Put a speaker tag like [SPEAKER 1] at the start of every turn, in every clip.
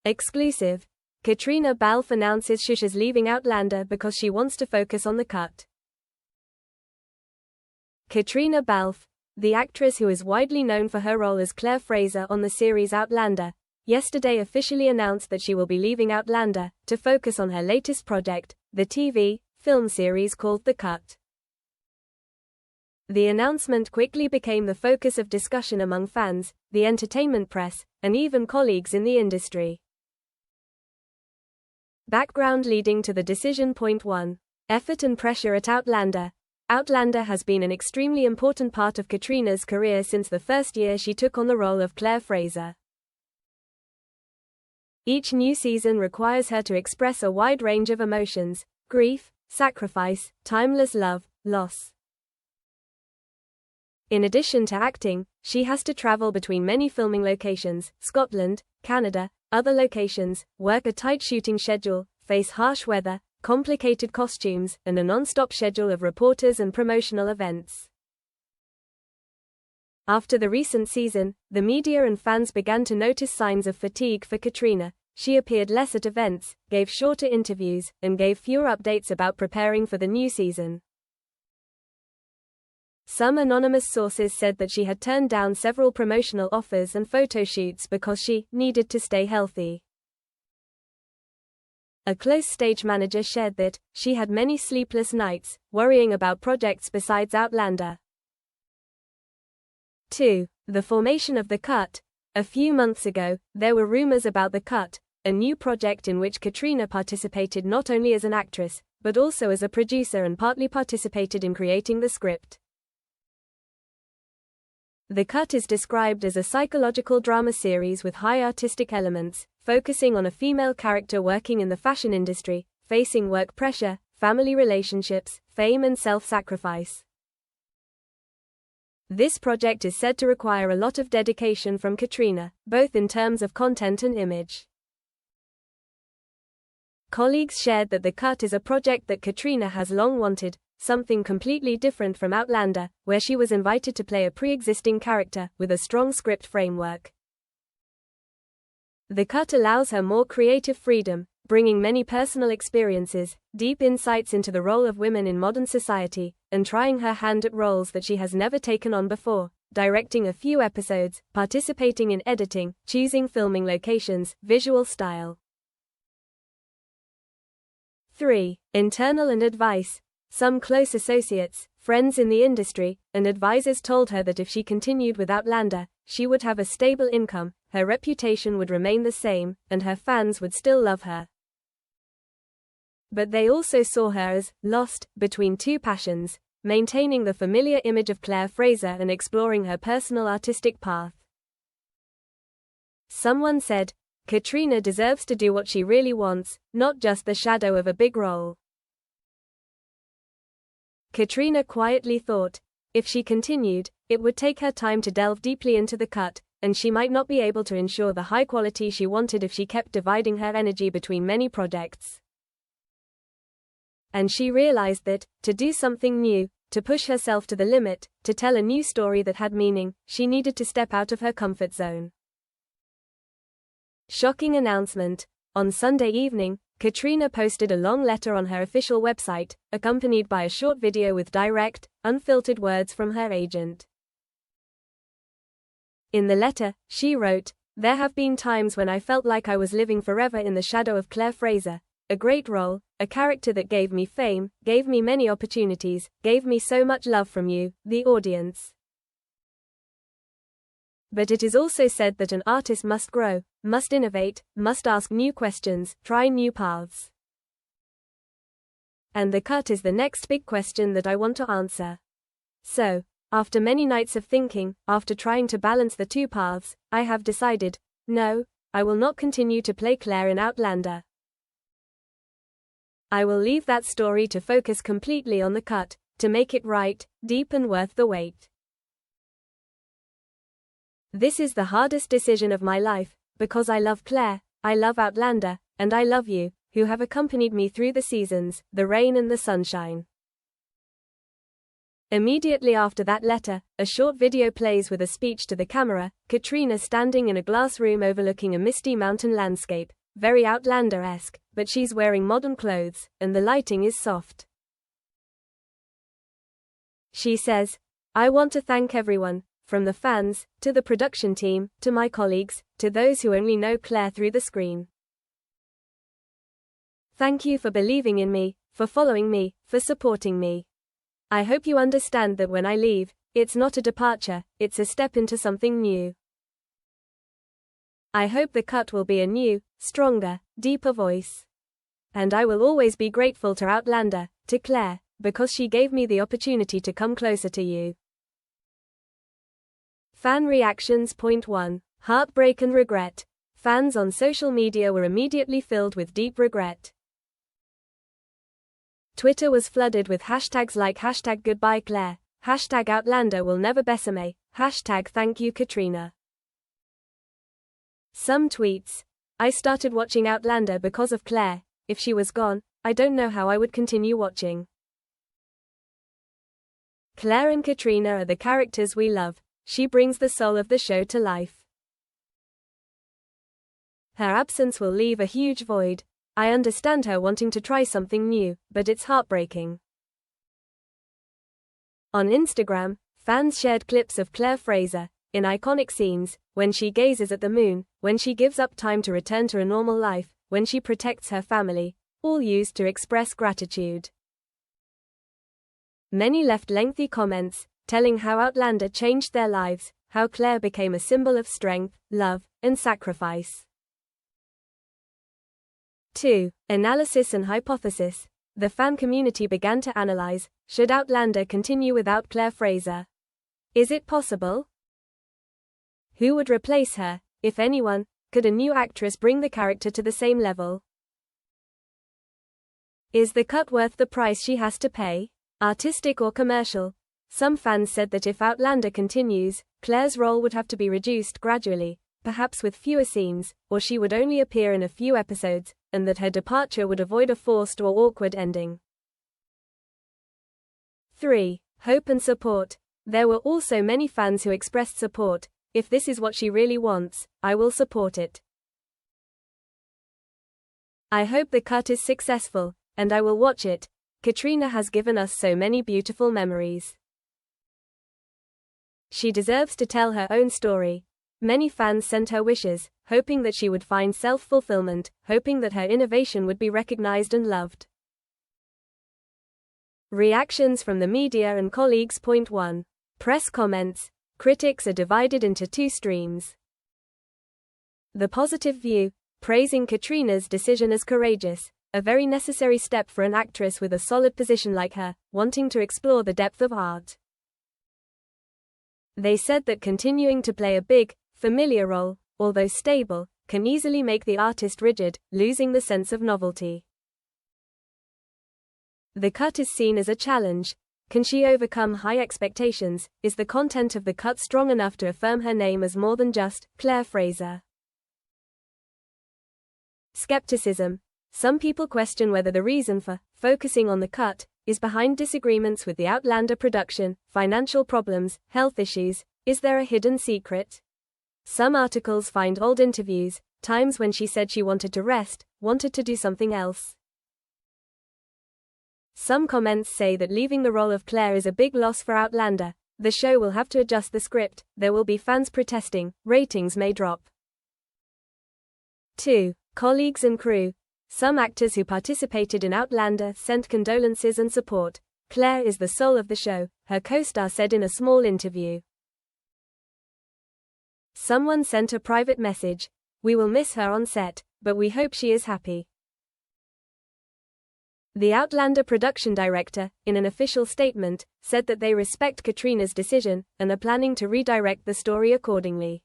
[SPEAKER 1] Exclusive. Caitriona Balfe announces she's leaving Outlander because she wants to focus on the cut. Caitriona Balfe, the actress who is widely known for her role as Claire Fraser on the series Outlander, yesterday officially announced that she will be leaving Outlander to focus on her latest project, the TV/film series called The Cut. The announcement quickly became the focus of discussion among fans, the entertainment press, and even colleagues in the industry. Background leading to the decision. Point 1. Effort and pressure at Outlander. Outlander has been an extremely important part of Caitriona's career since the first year she took on the role of Claire Fraser. Each new season requires her to express a wide range of emotions: grief, sacrifice, timeless love, loss. In addition to acting, she has to travel between many filming locations: Scotland, Canada, other locations, work a tight shooting schedule, face harsh weather, complicated costumes, and a non-stop schedule of reporters and promotional events. After the recent season, the media and fans began to notice signs of fatigue for Caitriona. She appeared less at events, gave shorter interviews, and gave fewer updates about preparing for the new season. Some anonymous sources said that she had turned down several promotional offers and photo shoots because she needed to stay healthy. A close stage manager shared that she had many sleepless nights, worrying about projects besides Outlander. 2. The formation of The Cut. A few months ago, there were rumors about The Cut, a new project in which Caitriona participated not only as an actress, but also as a producer and partly participated in creating the script. The Cut is described as a psychological drama series with high artistic elements, focusing on a female character working in the fashion industry, facing work pressure, family relationships, fame and self-sacrifice. This project is said to require a lot of dedication from Caitriona, both in terms of content and image. Colleagues shared that The Cut is a project that Caitriona has long wanted, something completely different from Outlander, where she was invited to play a pre-existing character with a strong script framework. The Cut allows her more creative freedom, bringing many personal experiences, deep insights into the role of women in modern society, and trying her hand at roles that she has never taken on before, directing a few episodes, participating in editing, choosing filming locations, visual style. 3. Internal and advice. Some close associates, friends in the industry, and advisors told her that if she continued with Outlander, she would have a stable income, her reputation would remain the same, and her fans would still love her. But they also saw her as lost between two passions, maintaining the familiar image of Claire Fraser and exploring her personal artistic path. Someone said, Caitriona deserves to do what she really wants, not just the shadow of a big role. Caitriona quietly thought, if she continued, it would take her time to delve deeply into The Cut, and she might not be able to ensure the high quality she wanted if she kept dividing her energy between many projects. And she realized that, to do something new, to push herself to the limit, to tell a new story that had meaning, she needed to step out of her comfort zone. Shocking announcement. On Sunday evening, Caitriona posted a long letter on her official website, accompanied by a short video with direct, unfiltered words from her agent. In the letter, she wrote, "There have been times when I felt like I was living forever in the shadow of Claire Fraser, a great role, a character that gave me fame, gave me many opportunities, gave me so much love from you, the audience. But it is also said that an artist must grow, must innovate, must ask new questions, try new paths. And The Cut is the next big question that I want to answer. So, after many nights of thinking, after trying to balance the two paths, I have decided, no, I will not continue to play Claire in Outlander. I will leave that story to focus completely on The Cut, to make it right, deep and worth the wait. This is the hardest decision of my life, because I love Claire, I love Outlander, and I love you, who have accompanied me through the seasons, the rain and the sunshine. Immediately after that letter, a short video plays with a speech to the camera, Caitriona standing in a glass room overlooking a misty mountain landscape, very Outlander-esque, but she's wearing modern clothes, and the lighting is soft. She says, "I want to thank everyone, from the fans, to the production team, to my colleagues, to those who only know Claire through the screen. Thank you for believing in me, for following me, for supporting me. I hope you understand that when I leave, it's not a departure, it's a step into something new. I hope the cut will be a new, stronger, deeper voice. And I will always be grateful to Outlander, to Claire, because she gave me the opportunity to come closer to you." Fan reactions. Point 1. Heartbreak and regret. Fans on social media were immediately filled with deep regret. Twitter was flooded with hashtags like #goodbye Claire, #Outlander will never besame, #thank you Caitriona. Some tweets. I started watching Outlander because of Claire. If she was gone, I don't know how I would continue watching. Claire and Caitriona are the characters we love. She brings the soul of the show to life. Her absence will leave a huge void. I understand her wanting to try something new, but it's heartbreaking. On Instagram, fans shared clips of Claire Fraser, in iconic scenes, when she gazes at the moon, when she gives up time to return to a normal life, when she protects her family, all used to express gratitude. Many left lengthy comments, telling how Outlander changed their lives, how Claire became a symbol of strength, love, and sacrifice. 2. Analysis and hypothesis. The fan community began to analyze, should Outlander continue without Claire Fraser? Is it possible? Who would replace her, if anyone? Could a new actress bring the character to the same level? Is the cut worth the price she has to pay? Artistic or commercial? Some fans said that if Outlander continues, Claire's role would have to be reduced gradually, perhaps with fewer scenes, or she would only appear in a few episodes, and that her departure would avoid a forced or awkward ending. 3. Hope and support. There were also many fans who expressed support. If this is what she really wants, I will support it. I hope the cut is successful, and I will watch it. Caitriona has given us so many beautiful memories. She deserves to tell her own story. Many fans sent her wishes, hoping that she would find self-fulfillment, hoping that her innovation would be recognized and loved. Reactions from the media and colleagues. Point 1. Press comments. Critics are divided into two streams. The positive view, praising Caitriona's decision as courageous, a very necessary step for an actress with a solid position like her, wanting to explore the depth of art. They said that continuing to play a big, familiar role, although stable, can easily make the artist rigid, losing the sense of novelty. The cut is seen as a challenge. Can she overcome high expectations? Is the content of the cut strong enough to affirm her name as more than just Claire Fraser? Skepticism. Some people question whether the reason for focusing on the cut is behind disagreements with the Outlander production, financial problems, health issues. Is there a hidden secret? Some articles find old interviews, times when she said she wanted to rest, wanted to do something else. Some comments say that leaving the role of Claire is a big loss for Outlander. The show will have to adjust the script, there will be fans protesting, ratings may drop. 2. Colleagues and crew. Some actors who participated in Outlander sent condolences and support. Claire is the soul of the show, her co-star said in a small interview. Someone sent a private message. We will miss her on set, but we hope she is happy. The Outlander production director, in an official statement, said that they respect Caitriona's decision, and are planning to redirect the story accordingly.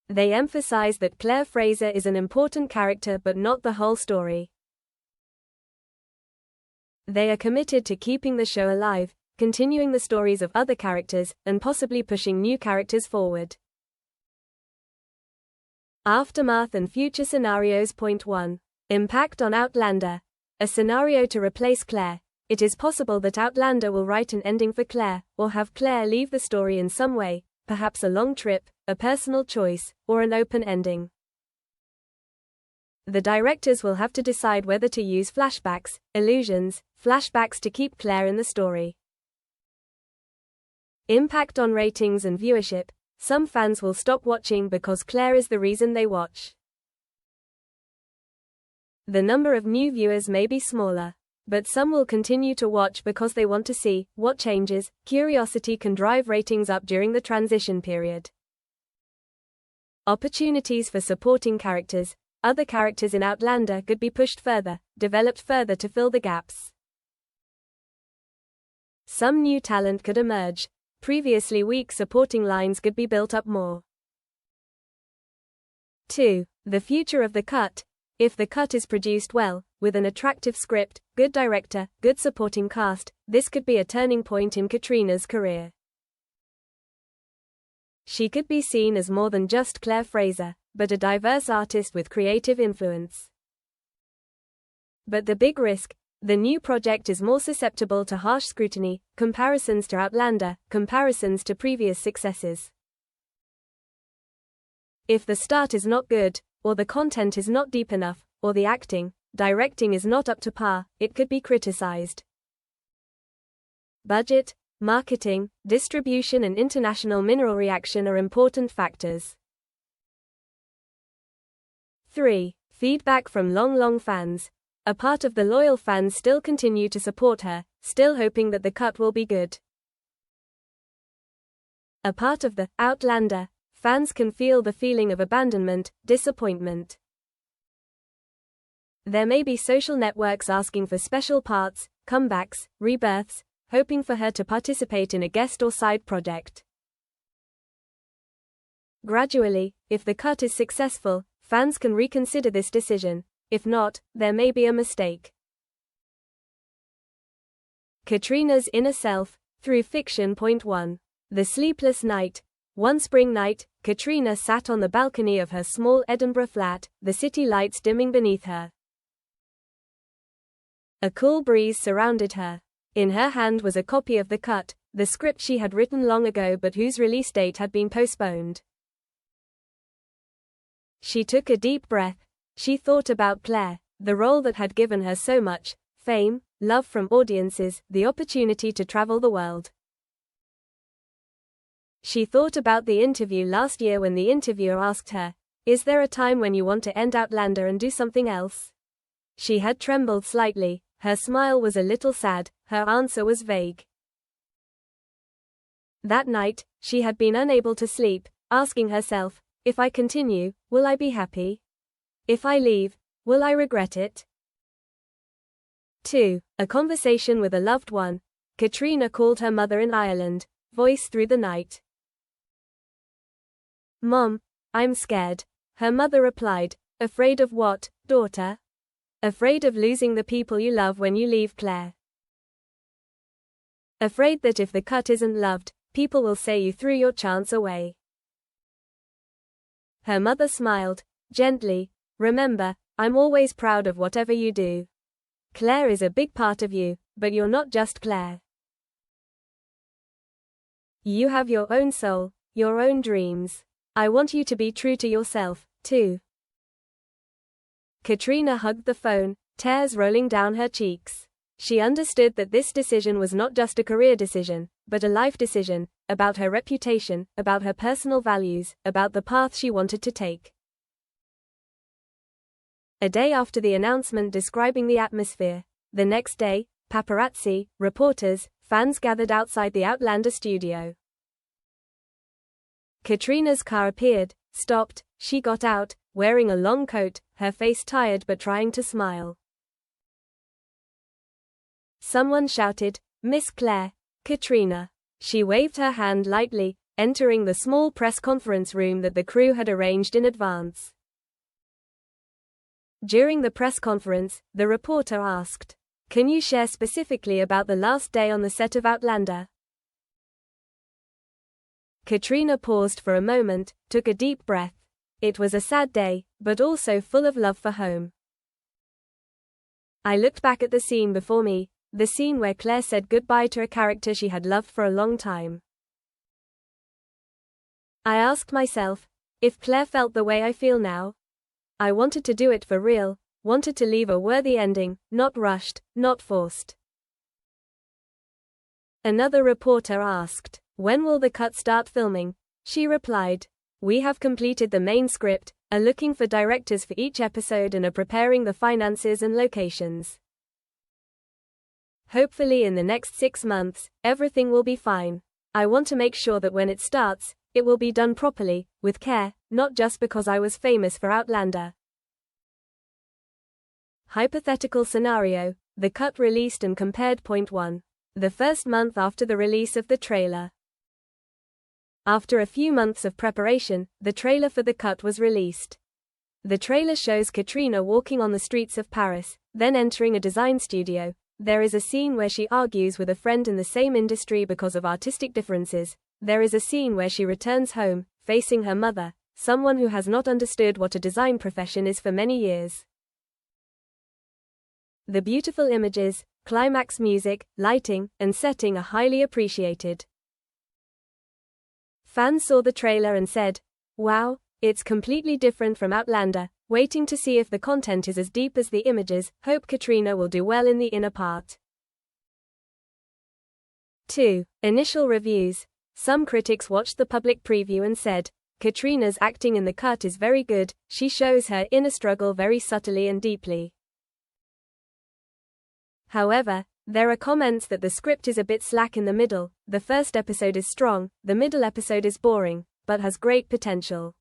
[SPEAKER 1] They emphasize that Claire Fraser is an important character but not the whole story. They are committed to keeping the show alive, continuing the stories of other characters, and possibly pushing new characters forward. Aftermath and future scenarios. Point 1. Impact on Outlander. A scenario to replace Claire. It is possible that Outlander will write an ending for Claire, or have Claire leave the story in some way, perhaps a long trip, a personal choice, or an open ending. The directors will have to decide whether to use flashbacks, illusions, flashbacks to keep Claire in the story. Impact on ratings and viewership. Some fans will stop watching because Claire is the reason they watch. The number of new viewers may be smaller, but some will continue to watch because they want to see what changes. Curiosity can drive ratings up during the transition period. Opportunities for supporting characters. Other characters in Outlander could be pushed further, developed further to fill the gaps. Some new talent could emerge. Previously weak supporting lines could be built up more. 2. The future of the cut. If the cut is produced well, with an attractive script, good director, good supporting cast, this could be a turning point in Caitriona's career. She could be seen as more than just Claire Fraser, but a diverse artist with creative influence. But the big risk, the new project is more susceptible to harsh scrutiny, comparisons to Outlander, comparisons to previous successes. If the start is not good, or the content is not deep enough, or the acting, directing is not up to par, it could be criticized. Budget, marketing, distribution and international mineral reaction are important factors. 3. Feedback from long fans. A part of the loyal fans still continue to support her, still hoping that the cut will be good. A part of the Outlander fans can feel the feeling of abandonment, disappointment. There may be social networks asking for special parts, comebacks, rebirths, hoping for her to participate in a guest or side project. Gradually, if the cut is successful, fans can reconsider this decision. If not, there may be a mistake. Caitriona's inner self, through fiction. Point 1. The sleepless night. One spring night, Caitriona sat on the balcony of her small Edinburgh flat, the city lights dimming beneath her. A cool breeze surrounded her. In her hand was a copy of the cut, the script she had written long ago but whose release date had been postponed. She took a deep breath. She thought about Claire, the role that had given her so much fame, love from audiences, the opportunity to travel the world. She thought about the interview last year when the interviewer asked her, "Is there a time when you want to end Outlander and do something else?" She had trembled slightly, her smile was a little sad, her answer was vague. That night, she had been unable to sleep, asking herself, if I continue, will I be happy? If I leave, will I regret it? 2. A conversation with a loved one. Caitriona called her mother in Ireland, voice through the night. "Mom, I'm scared." Her mother replied, "Afraid of what, daughter?" "Afraid of losing the people you love when you leave Claire. Afraid that if the cut isn't loved, people will say you threw your chance away." Her mother smiled, gently, "Remember, I'm always proud of whatever you do. Claire is a big part of you, but you're not just Claire. You have your own soul, your own dreams. I want you to be true to yourself, too." Caitriona hugged the phone, tears rolling down her cheeks. She understood that this decision was not just a career decision, but a life decision, about her reputation, about her personal values, about the path she wanted to take. A day after the announcement describing the atmosphere, the next day, paparazzi, reporters, fans gathered outside the Outlander studio. Caitriona's car appeared, stopped, she got out, wearing a long coat, her face tired but trying to smile. Someone shouted, "Miss Claire, Caitriona." She waved her hand lightly, entering the small press conference room that the crew had arranged in advance. During the press conference, the reporter asked, "Can you share specifically about the last day on the set of Outlander?" Caitriona paused for a moment, took a deep breath. It was a sad day, but also full of love for home. "I looked back at the scene before me, the scene where Claire said goodbye to a character she had loved for a long time. I asked myself, if Claire felt the way I feel now? I wanted to do it for real, wanted to leave a worthy ending, not rushed, not forced. Another reporter asked, when will the cut start filming? She replied, we have completed the main script, are looking for directors for each episode and are preparing the finances and locations. Hopefully in the next 6 months, everything will be fine. I want to make sure that when it starts, it will be done properly, with care, not just because I was famous for Outlander. Hypothetical scenario, the cut released and compared. Point 1. The first month after the release of the trailer. After a few months of preparation, the trailer for the cut was released. The trailer shows Caitriona walking on the streets of Paris, then entering a design studio. There is a scene where she argues with a friend in the same industry because of artistic differences. There is a scene where she returns home, facing her mother, someone who has not understood what a design profession is for many years. The beautiful images, climax music, lighting, and setting are highly appreciated. Fans saw the trailer and said, wow, it's completely different from Outlander, waiting to see if the content is as deep as the images, hope Caitriona will do well in the inner part. 2. Initial reviews. Some critics watched the public preview and said, Caitriona's acting in the cut is very good, she shows her inner struggle very subtly and deeply. However, there are comments that the script is a bit slack in the middle, the first episode is strong, the middle episode is boring, but has great potential.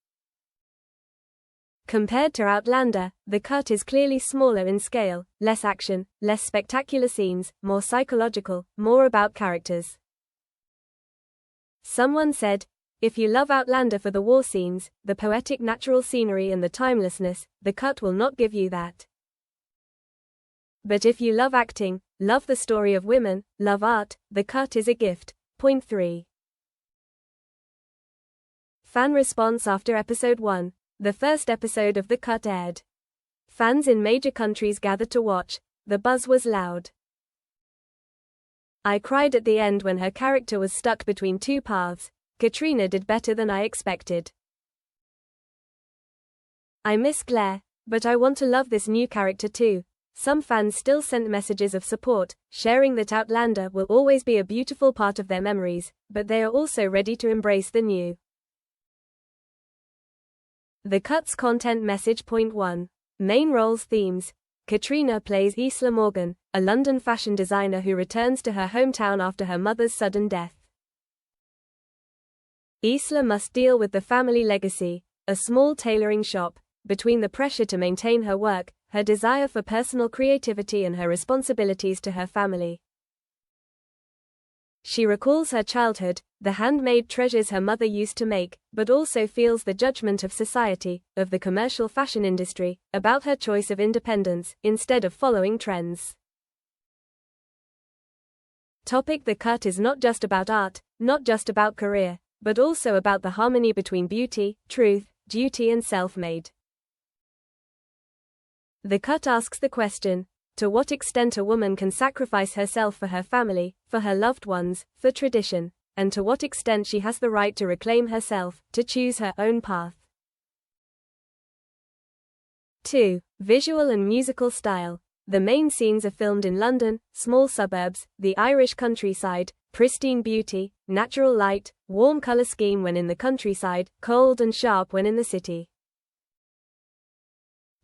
[SPEAKER 1] Compared to Outlander, the cut is clearly smaller in scale, less action, less spectacular scenes, more psychological, more about characters. Someone said, if you love Outlander for the war scenes, the poetic natural scenery and the timelessness, the cut will not give you that. But if you love acting, love the story of women, love art, the cut is a gift. Point 3. Fan response after episode 1. The first episode of the cut aired. Fans in major countries gathered to watch. The buzz was loud. I cried at the end when her character was stuck between two paths. Caitriona did better than I expected. I miss Claire, but I want to love this new character too. Some fans still sent messages of support, sharing that Outlander will always be a beautiful part of their memories, but they are also ready to embrace the new. The cut's content message. Point 1. Main roles. Themes. Caitriona plays Isla Morgan, a London fashion designer who returns to her hometown after her mother's sudden death. Isla must deal with the family legacy, a small tailoring shop, between the pressure to maintain her work, her desire for personal creativity and her responsibilities to her family. She recalls her childhood, the handmade treasures her mother used to make, but also feels the judgment of society, of the commercial fashion industry, about her choice of independence, instead of following trends. The cut is not just about art, not just about career, but also about the harmony between beauty, truth, duty and self-made. The cut asks the question, to what extent a woman can sacrifice herself for her family, for her loved ones, for tradition, and to what extent she has the right to reclaim herself, to choose her own path. 2. Visual and musical style. The main scenes are filmed in London, small suburbs, the Irish countryside, pristine beauty, natural light, warm color scheme when in the countryside, cold and sharp when in the city.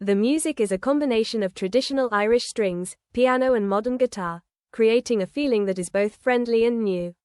[SPEAKER 1] The music is a combination of traditional Irish strings, piano and modern guitar, creating a feeling that is both friendly and new.